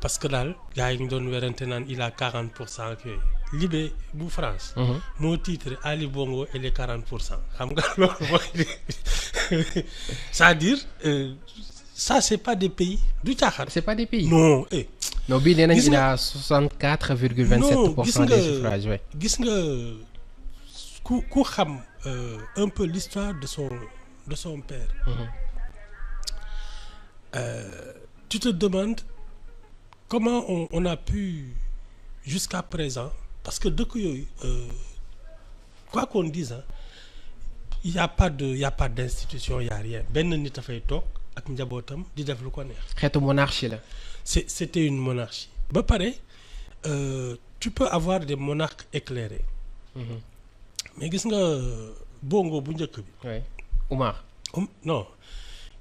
parce que daal gars yi ñu doon werante naan il a 40% que Libé bu France. moo titre Ali Bongo et les 40%. xam nga loolu mooy c'est-à-dire ça c'est pas des pays du caaxaan. c'est pas des pays. non non bii nee nañ gis il nga a 64,27% des suffrages ouais. gis nga ku xam un peu l'histoire de son père. Tu te demandes comment on a pu jusqu'à présent parce que dëkk yooyu quoi qu'on dise hein, il y a pas d'institution il y a rien benn nit dafay toog ak njabootam di def lu ko neex. xeetu monarchie la. C'était une monarchie ba pare tu peux avoir des monarques éclairés. mais gis nga Bongo bu njëkk bi. oui Oumar. non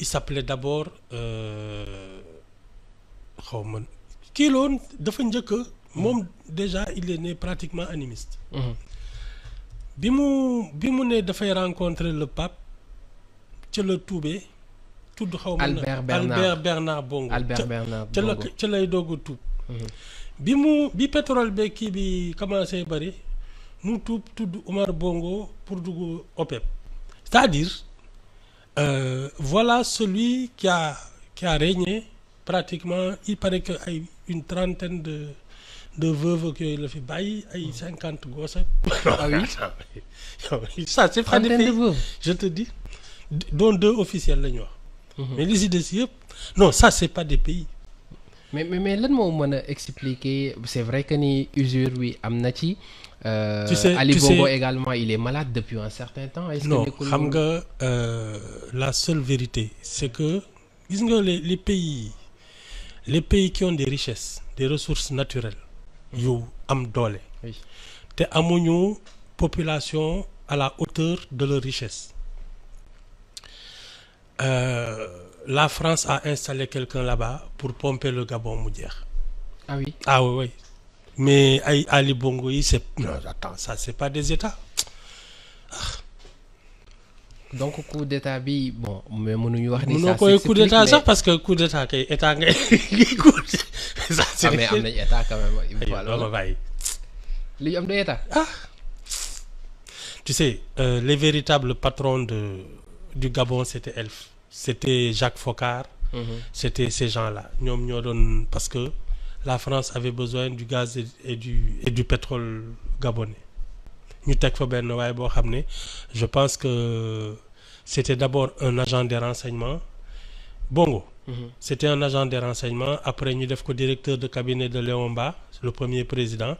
il s'appelait d'abord xaw ma kii la woon dafa njëkk moom déjà il est né pratiquement animiste. bi mu ne dafay rencontrer le pape ca la tuubee tudd xaw ma Albert Bernard Bongo. Albert Bernard Bongo ca lay doog a tuub. bi pétrole be kii bi commencé bari mu tudd Omar Bongo pour dugg OPEP. c'est-à-dire voilà celui qui a régné pratiquement il paraît que ay une trentaine de veuves ak yooyu la fi bàyyi ay 50 gosses. ah oui ça c'est pas des pays de veuves. je te dis dont 2 officiels la ñu wax. mais li si des yëpp non ça c'est pas des pays. mais lan moo mën a expliquer c'est vrai que ni usure wi am na ci. Ali Bongo également il est malade depuis un certain temps. est-ce non que xam nga la seule vérité c'est que gis nga les pays qui ont des richesses des ressources naturelles yu am doole. oui. te amuñu population à la hauteur de leur richesse. La France a installé quelqu'un là-bas pour pomper le Gabon mu jeex. ah oui ah oui mais ay Ali Bongo yi c'est non attends ça c'est pas des États. donc coup d'état bi bon mais mënuñu wax ni. mënoo koy coup d'état sax parce que coup d'état kay état ngay ça c'est mais am nañ état quand même. voilà ma bàyyi. li am de état. tu sais les véritables patrons du Gabon c'était Jacques Foccart. C'était ces gens-là ñoom ñoo doon parce que la France avait besoin du gaz et du pétrole gabonais ñu teg fa benn waaye boo xam ne je pense que c'était d'abord un agent des renseignements Bongo. C'était un agent des renseignements après ñu def ko directeur de cabinet de Léon Mba le premier président.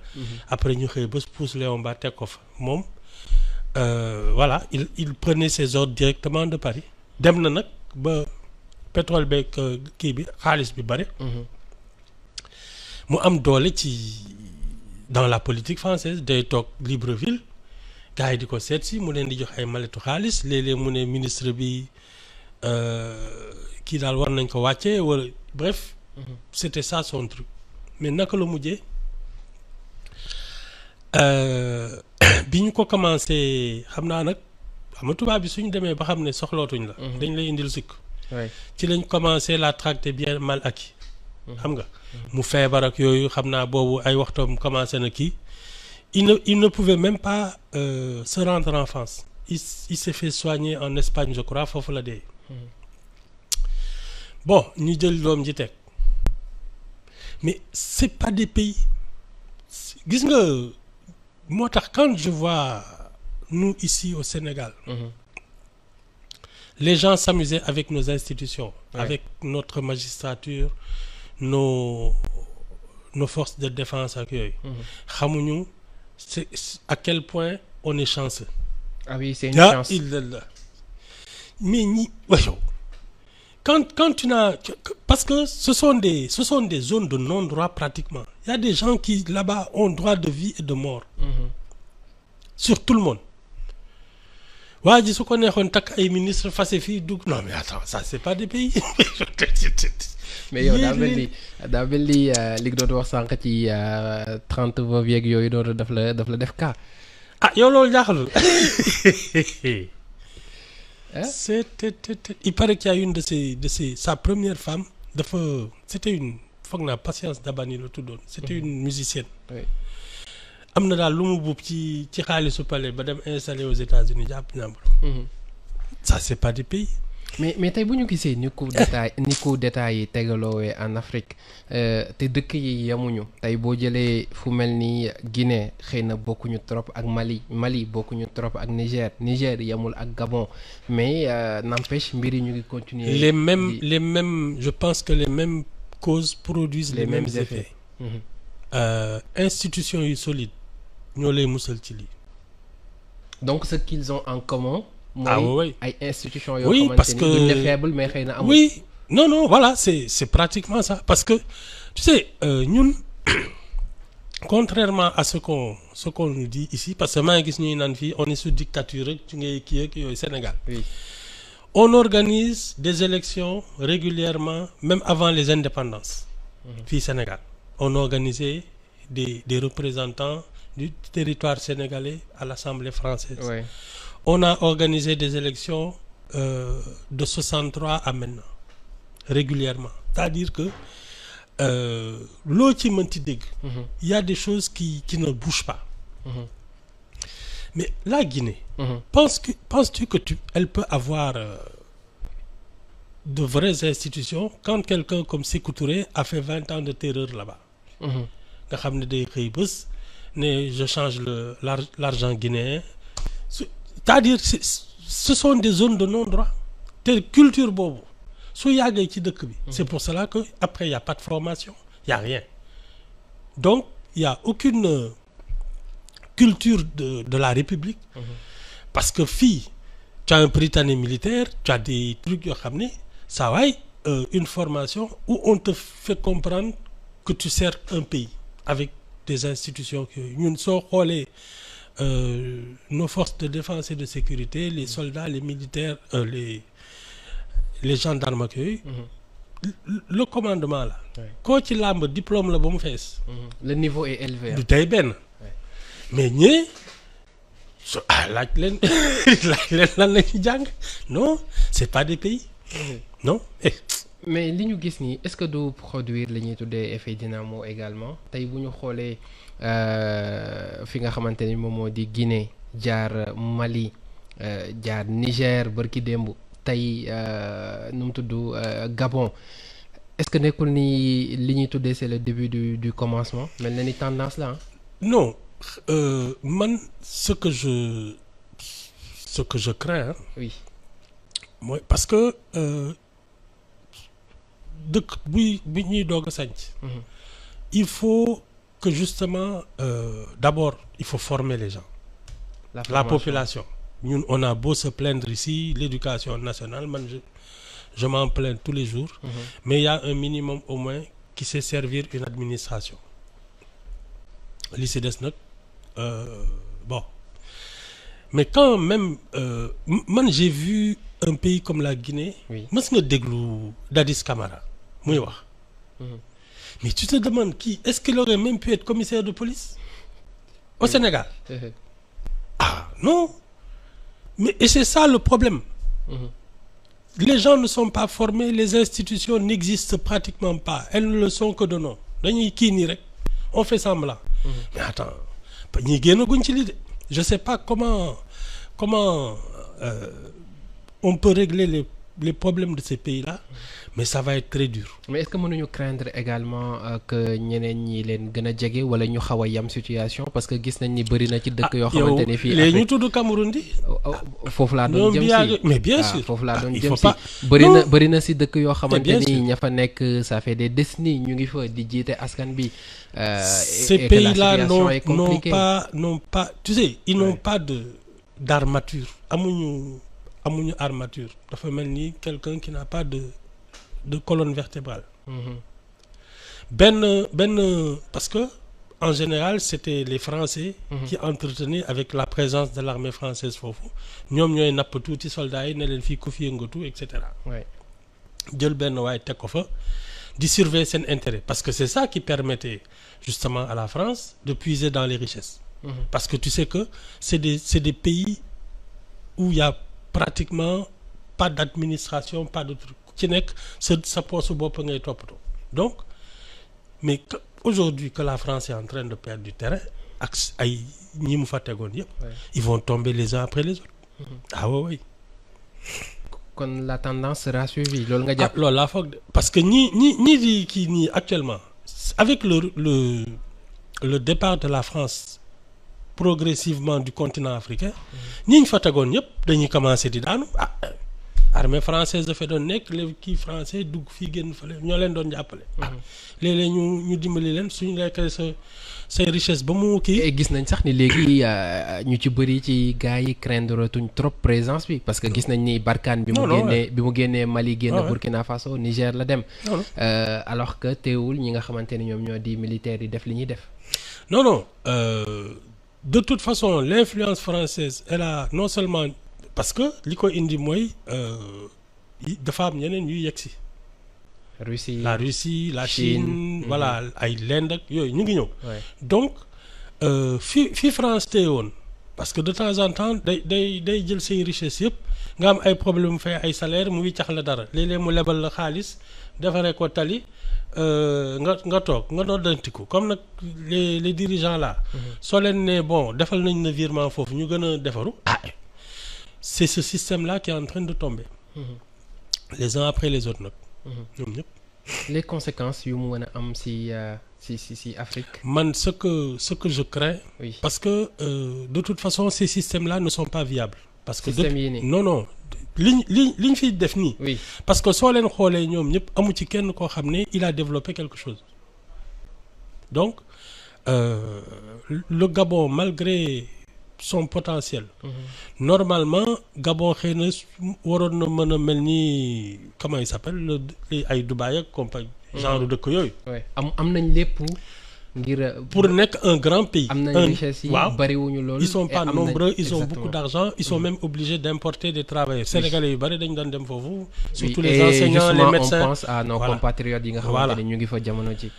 après ñu xëy bés pousse Léon Mba teg ko fa moom voilà il prenait ses ordres directement de Paris dem na nag ba pétrole beeg kii bi xaalis bi bari. mu am doole ci dans la politique française day toog Libreville gars yi di ko seet si mu leen di jox ay maletu xaalis léeg-léeg mu ne ministre bi kii daal war nañ ko wàcce wala bref. C'était ça son truc mais naka la mujjee bi ñu ko commencé xam naa nag xam nga tubaab bi suñu demee ba xam ne soxlootuñ la. dañ lay indil sikk. ci lañ commencé la traque des biens mal acquis. xam nga mu feebar ak yooyu xam naa boobu ay waxtoom commencé na kii il ne pouvait même pas se rendre en France il s'est fait soigner en Espagne je crois foofu la dee. bon ñu jël doom ji teg mais c'est pas des pays gis nga moo tax quand je vois nous ici au Sénégal. Les gens s'amusaient avec nos institutions. Avec notre magistrature nos forces de défense ak yooyu. xamuñu c'est à quel point on est chanceux. ah oui c'est une chance. mais ñi waaw quand tu n'as parce que ce sont des zones de non-droit pratiquement. Il y a des gens qui là-bas ont droit de vie et de mort. Sur tout le monde. waa ji su ko neexoon takk ay ministre fase fii dugg non mais attends ça c'est pas des pays. mais yow daa mel ni li nga doon wax sànq ci 30 veuves yeeg yooyu doon daf la def cas. ah yow loolu jaaxalul. il paraît qu'il y a une de ses sa première femme c'était une foog naa Patience Dabani la tuddoon. C'était une musicienne. Oui. am na daal lu mu buub ci xaalisu palais ba dem installé aux États-Unis jàpp ñàmbur. Ça c'est pas des pays. mais tey bu ñu gisee ni coup d'état yi tegaloowee en Afrique te dëkk yi yamuñu tey boo jëlee fu mel ni Guinée xëy na bokkuñu trop ak Mali bokkuñu trop ak Niger yamul ak Gabon mais n'empêche mbir yi ñu ngi continuer. les mêmes je pense que les mêmes causes produisent les mêmes effets. Institutions yu solides ñoo lay musal ci lii. donc ce qu'ils ont en commun. oui ay institutions yoo oui parce que duñ ne faible mais xëy na amul. oui non voilà c'est pratiquement ça parce que tu sais ñun contrairement à ce qu'on nous dit ici parce que maa ngi gis ñuy naan fii on est sous dictature rek ci ngay kii ak yooyu Sénégal. Oui. On organise des élections régulièrement même avant les indépendances. Fii Sénégal on organisait des représentants du territoire sénégalais à l'Assemblée française. Oui. On a organisé des élections de 63 à maintenant régulièrement c'est-à-dire que loo ci mënti dégg. Il y a des choses qui ne bougent pas. Mais la Guinée. Penses-tu que elle peut avoir de vraies institutions quand quelqu'un comme Sékou Touré a fait 20 ans de terreur là-bas. nga xam ne day xëy bés ne je change l'argent guinéen. C'est-à-dire ce sont des zones de non-droit te culture boobu su yàggee ci dëkk bi. C'est pour cela que après il y a pas de formation il y a rien donc il y a aucune culture de la République. Parce que fii tu as un prytanée militaire tu as des trucs yoo xam ne ça waay une formation où on te fait comprendre que tu sers un pays avec des institutions yooyu ñun soo xoolee. Nos forces de défense et de sécurité les soldats les militaires les gendarmes ak yooyu. Le commandement là. koo ci làmb diplôme la ba mu fees. Le niveau est élevé. du tey benn. mais ñee laaj leen lan la ñuy jàng non c'est pas des pays. non. mais li ñu gis nii est-ce que du produire li ñuy tuddee effet dynamo également tey bu ñu xoolee fi nga xamante ni moom moo di Guinée jaar Mali jaar Niger barki démb tey nu mu tudd Gabon est-ce que nekkul ni li ñuy tuddee c'est le début du commencement mel na ni tendance là. Non man ce que je crains. Oui. mooy parce que. dëkk bi ñuy doog a sanc il faut que justement d'abord il faut former les gens la population ñun on a beau se plaindre ici l'éducation nationale man je m'en plains tous les jours mais il y a un minimum au moins qui sait servir une administration li ci des nag bon mais quand même man j'ai vu un pays comme la Guinée mës nga déglu Dadis Camara muy wax mais tu te demandes qui est-ce qu'il aurait même pu être commissaire de police au Sénégal ah non mais et c'est ça le problème les gens ne sont pas formés les institutions n'existent pratiquement pas elles ne le sont que de nom dañuy kii nii rek on fait semblant mais attends ñi génn guñ ci lii de je sais pas comment on peut régler les problèmes de ces pays-là mais ça va être très dur. mais est-ce que mënuñu craindre également que ñeneen ñi leen gën a jege wala ñu xaw a yam situation parce que gis nañ ni bëri na ci dëkk yoo xamante ne fii léegi ñu tudd Cameroun di. foofu laa doon jëm si mais bien sûr foofu laa doon jëm si bëri na si dëkk yoo xamante ni ña fa nekk ça fait des décennies ñu ngi fa di jiite askan bi. Ces pays-là n'ont pas tu sais ils n'ont pas d'armature amuñu armature dafa mel ni quelqu'un qui n'a pas de colonne vertébrale. Parce que en général c'était les Français qui entretenaient avec la présence de l'armée française foofu ñoom ñooy napp tuuti soldats yi ne leen fii ku fi yëngatu et cetera. jël benn waaye teg ko fa di surveiller seen intérêt parce que c'est ça qui permettait justement à la France de puiser dans les richesses. Parce que tu sais que c'est des pays où il y a pratiquement pas d'administration pas de truc ci nekk sa poosu bopp ngay toppatoo donc mais aujourd'hui que la France est en train de perdre du terrain ak ay ñi mu fa tegoon yëpp ils vont tomber les uns après les autres. Ah oui. kon la tendance sera suivie loolu nga jàpp. loolu laa foog de parce que ñi di kii nii actuellement avec le départ de la France progressivement du continent africain ñi ñu fa tegoon ñëpp dañuy commencer di daanu armée française dafay doon nekk les kii français dugg fii génn fële ñoo leen doon jàppale. léeg-léeg ñu dimbali leen suñu lekkee say richesse ba mu kii. gis nañ sax ni léegi ñu ci bëri ci gars yi craindre tuñ trop présence bi parce que gis nañ ni Barkhane bi mu génnee Mali génn Burkina Faso Niger la dem. alors que teewul ñi nga xamante ni ñoom ñoo di militaires yi def li ñuy def. non de toute façon l'influence française est là non seulement. parce que li ko indi mooy dafa am ñeneen ñuy yegg si. la Russie la Chine voilà ay l'Inde ak yooyu ñu ngi ñëw. donc fi France téye woon parce que de temps en temps day jël say richesse yëpp nga am ay problème fay ay salaire mu wiccax la dara léeg-léeg mu lebal la xaalis defaree ko tali nga toog nga noddantiku comme nag les dirigeants là. soo leen ne bon defal nañ na virement foofu ñu gën a defaru. C'est ce système-là qui est en train de tomber. Les uns après les autres nag. ñoom ñëpp. Les conséquences yu mu mën a am si Afrique. Man ce que je crains. Oui. Parce que de toute façon ces systèmes-là ne sont pas viables. parce que non liñ fiy def nii. oui parce que soo leen xoolee ñoom ñëpp amu ci kenn koo xam ne il a développé quelque chose. donc le Gabon malgré son potentiel. Normalement Gabon xëy na waroon na mën a mel ni comment il s'appelle ay Dubaï ak compagnie genre dëkk yooyu. am nañ lépp ngir. pour nekk un grand pays. am nañ richesse yi bariwuñu loolu. ils sont pas nombreux ils ont beaucoup d'argent ils sont même obligés d'importer des travailleurs sénégalais yu bari dañ doon dem foofu. surtout les enseignants les médecins on pense à nos compatriotes yi nga xamante ne ñu ngi fa jamono ci.